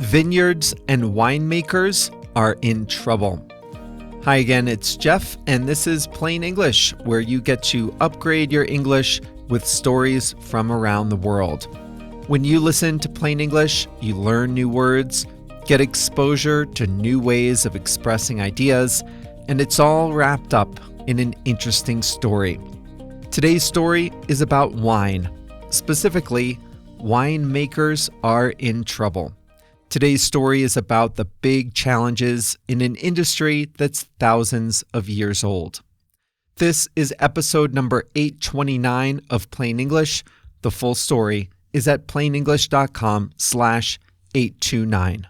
Vineyards and winemakers are in trouble. Hi again, it's Jeff, and this is Plain English, where you get to upgrade your English with stories from around the world. When you listen to Plain English, you learn new words, get exposure to new ways of expressing ideas, and it's all wrapped up in an interesting story. Today's story is about wine. Specifically, winemakers are in trouble. Today's story is about the big challenges in an industry that's thousands of years old. This is episode number 829 of Plain English. The full story is at plainenglish.com/829.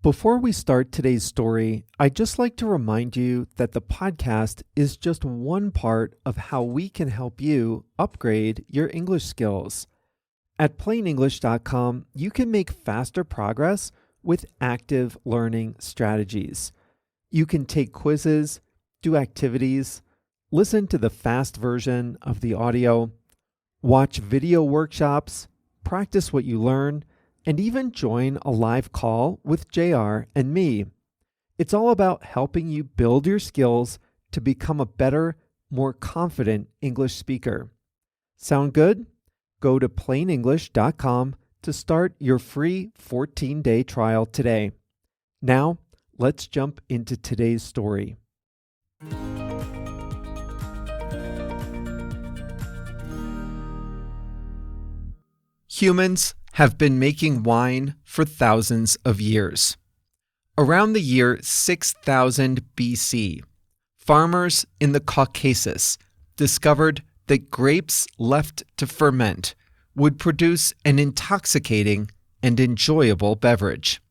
Before we start today's story, I'd just like to remind you that the podcast is just one part of how we can help you upgrade your English skills. At plainenglish.com, you can make faster progress with active learning strategies. You can take quizzes, do activities, listen to the fast version of the audio, watch video workshops, practice what you learn, and even join a live call with JR and me. It's all about helping you build your skills to become a better, more confident English speaker. Sound good? Go to plainenglish.com to start your free 14-day trial today. Now, let's jump into today's story. Humans have been making wine for thousands of years. Around the year 6000 BC, farmers in the Caucasus discovered that grapes left to ferment would produce an intoxicating and enjoyable beverage.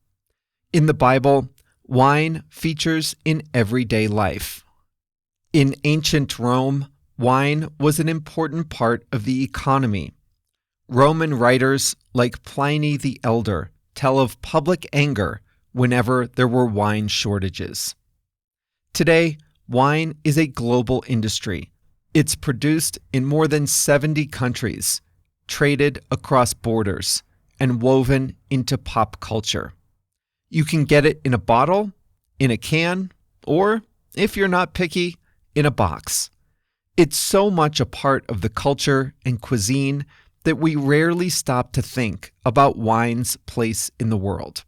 In the Bible, wine features in everyday life. In ancient Rome, wine was an important part of the economy. Roman writers like Pliny the Elder tell of public anger whenever there were wine shortages. Today, wine is a global industry. It's produced in more than 70 countries, traded across borders, and woven into pop culture. You can get it in a bottle, in a can, or, if you're not picky, in a box. It's so much a part of the culture and cuisine that we rarely stop to think about wine's place in the world.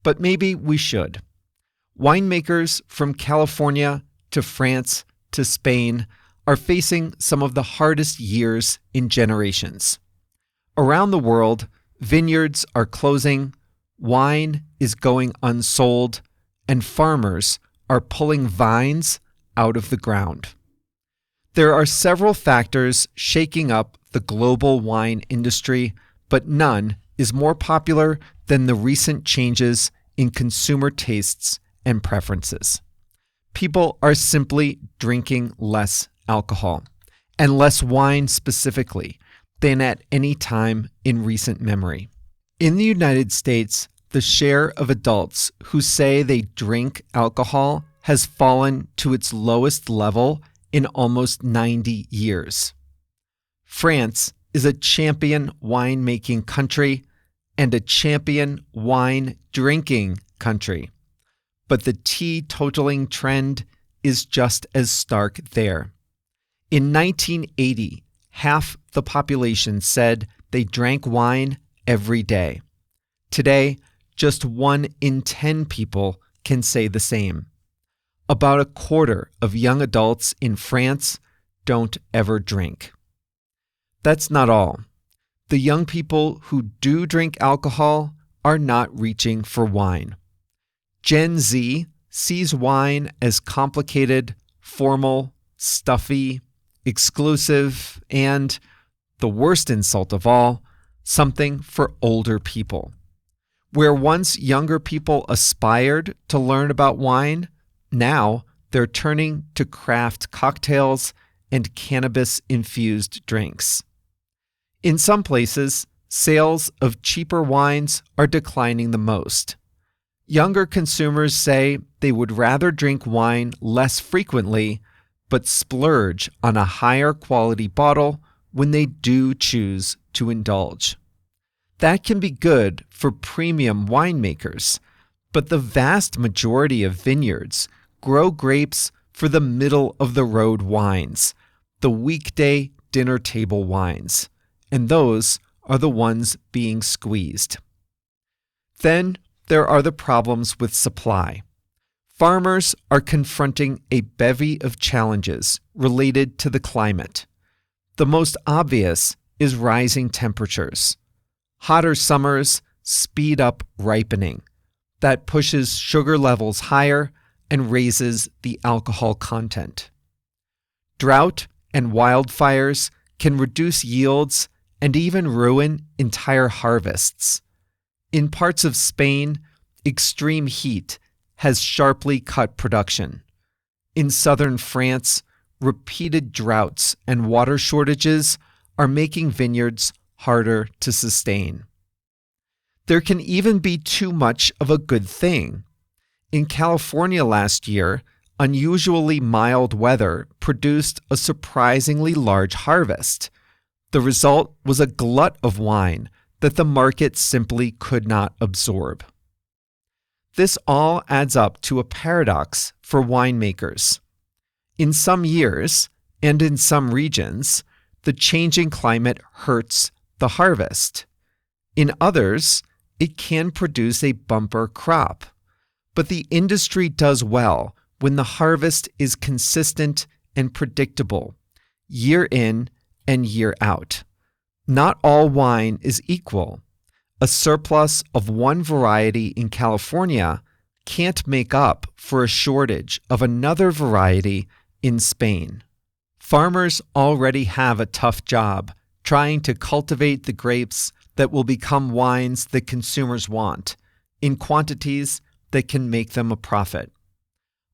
But maybe we should. Winemakers from California to France to Spain are facing some of the hardest years in generations. Around the world, vineyards are closing, wine is going unsold, and farmers are pulling vines out of the ground. There are several factors shaking up the global wine industry, but none is more popular than the recent changes in consumer tastes and preferences. People are simply drinking less alcohol, and less wine specifically, than at any time in recent memory. In the United States, the share of adults who say they drink alcohol has fallen to its lowest level in almost 90 years. France is a champion wine-making country and a champion wine-drinking country, but the teetotaling trend is just as stark there. In 1980, half the population said they drank wine every day. Today, just 1 in 10 people can say the same. About a quarter of young adults in France don't ever drink. That's not all. The young people who do drink alcohol are not reaching for wine. Gen Z sees wine as complicated, formal, stuffy, exclusive, and, the worst insult of all, something for older people. Where once younger people aspired to learn about wine, now they're turning to craft cocktails and cannabis-infused drinks. In some places, sales of cheaper wines are declining the most. Younger consumers say they would rather drink wine less frequently, but splurge on a higher quality bottle when they do choose to indulge. That can be good for premium winemakers, but the vast majority of vineyards grow grapes for the middle-of-the-road wines, the weekday dinner table wines, and those are the ones being squeezed. Then there are the problems with supply. Farmers are confronting a bevy of challenges related to the climate. The most obvious is rising temperatures. Hotter summers speed up ripening. That pushes sugar levels higher and raises the alcohol content. Drought and wildfires can reduce yields and even ruin entire harvests. In parts of Spain, extreme heat has sharply cut production. In southern France, repeated droughts and water shortages are making vineyards harder to sustain. There can even be too much of a good thing. In California last year, unusually mild weather produced a surprisingly large harvest. The result was a glut of wine that the market simply could not absorb. This all adds up to a paradox for winemakers. In some years, and in some regions, the changing climate hurts the harvest. In others, it can produce a bumper crop. But the industry does well when the harvest is consistent and predictable, year in and year out. Not all wine is equal. A surplus of one variety in California can't make up for a shortage of another variety in Spain. Farmers already have a tough job trying to cultivate the grapes that will become wines that consumers want, in quantities that can make them a profit.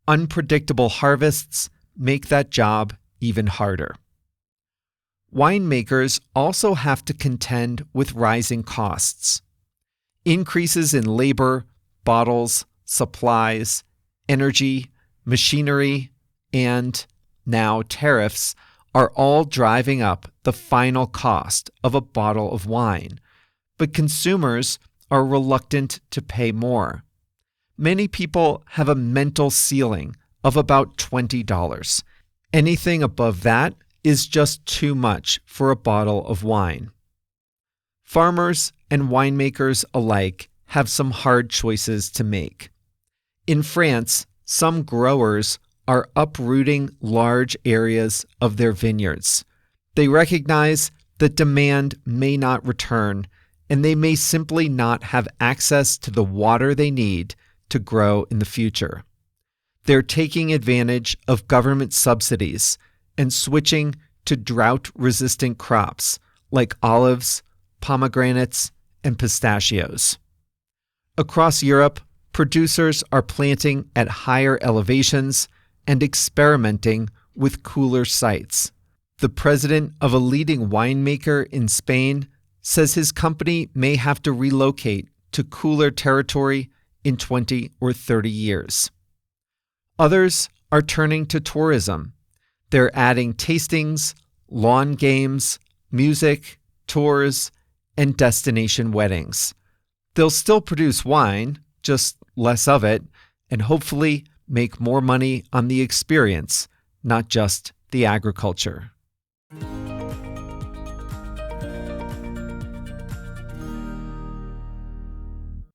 Unpredictable harvests make that job even harder. Winemakers also have to contend with rising costs. Increases in labor, bottles, supplies, energy, machinery, and now tariffs are all driving up the final cost of a bottle of wine, but consumers are reluctant to pay more. Many people have a mental ceiling of about $20. Anything above that is just too much for a bottle of wine. Farmers and winemakers alike have some hard choices to make. In France, some growers are uprooting large areas of their vineyards. They recognize that demand may not return, and they may simply not have access to the water they need to grow in the future. They're taking advantage of government subsidies and switching to drought-resistant crops like olives, pomegranates, and pistachios. Across Europe, producers are planting at higher elevations and experimenting with cooler sites. The president of a leading winemaker in Spain says his company may have to relocate to cooler territory in 20 or 30 years. Others are turning to tourism. They're adding tastings, lawn games, music, tours, and destination weddings. They'll still produce wine, just less of it, and hopefully make more money on the experience, not just the agriculture.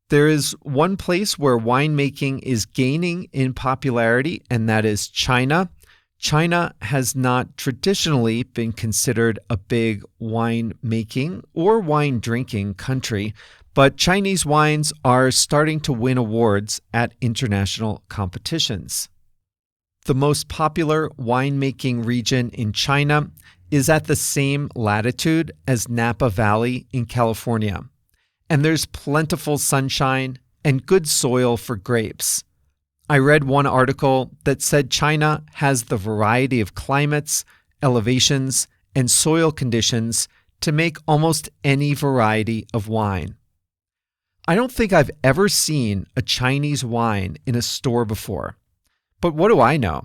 There is one place where winemaking is gaining in popularity, and that is China. China has not traditionally been considered a big wine-making or wine-drinking country, but Chinese wines are starting to win awards at international competitions. The most popular winemaking region in China is at the same latitude as Napa Valley in California, and there's plentiful sunshine and good soil for grapes. I read one article that said China has the variety of climates, elevations, and soil conditions to make almost any variety of wine. I don't think I've ever seen a Chinese wine in a store before. But what do I know?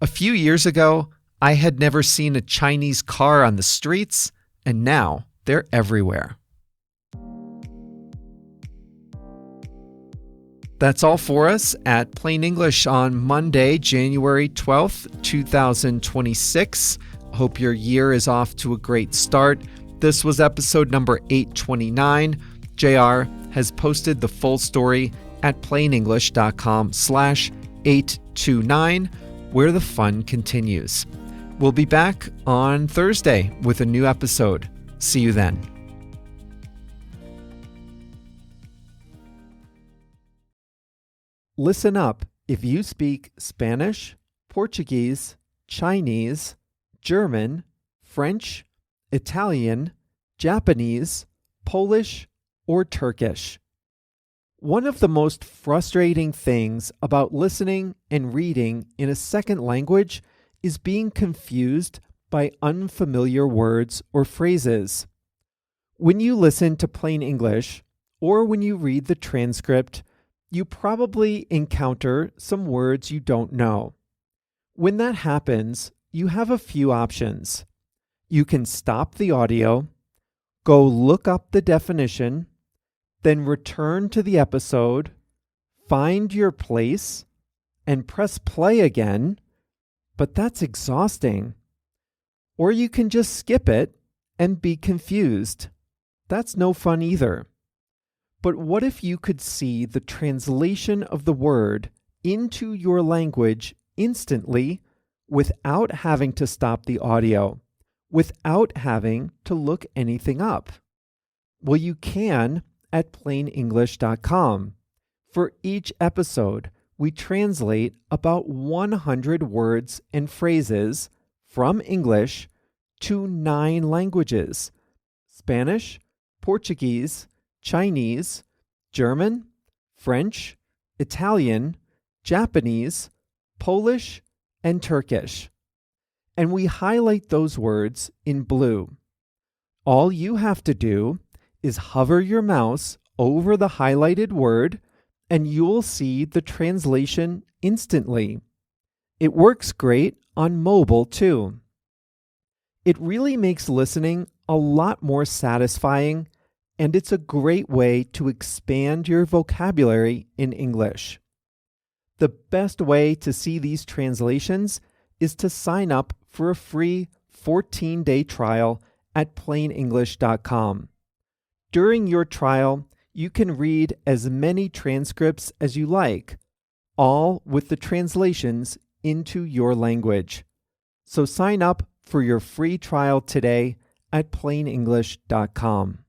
A few years ago, I had never seen a Chinese car on the streets, and now they're everywhere. That's all for us at Plain English on Monday, January 12th, 2026. Hope your year is off to a great start. This was episode number 829. JR has posted the full story at plainenglish.com/829, where the fun continues. We'll be back on Thursday with a new episode. See you then. Listen up if you speak Spanish, Portuguese, Chinese, German, French, Italian, Japanese, Polish, or Turkish. One of the most frustrating things about listening and reading in a second language is being confused by unfamiliar words or phrases. When you listen to plain English, or when you read the transcript, you probably encounter some words you don't know. When that happens, you have a few options. You can stop the audio, go look up the definition, then return to the episode, find your place, and press play again, but that's exhausting. Or you can just skip it and be confused. That's no fun either. But what if you could see the translation of the word into your language instantly without having to stop the audio, without having to look anything up? Well, you can at plainenglish.com. For each episode, we translate about 100 words and phrases from English to 9 languages: Spanish, Portuguese, Chinese, German, French, Italian, Japanese, Polish, and Turkish. And we highlight those words in blue. All you have to do is hover your mouse over the highlighted word, and you'll see the translation instantly. It works great on mobile too. It really makes listening a lot more satisfying, and it's a great way to expand your vocabulary in English. The best way to see these translations is to sign up for a free 14-day trial at plainenglish.com. During your trial, you can read as many transcripts as you like, all with the translations into your language. So sign up for your free trial today at plainenglish.com.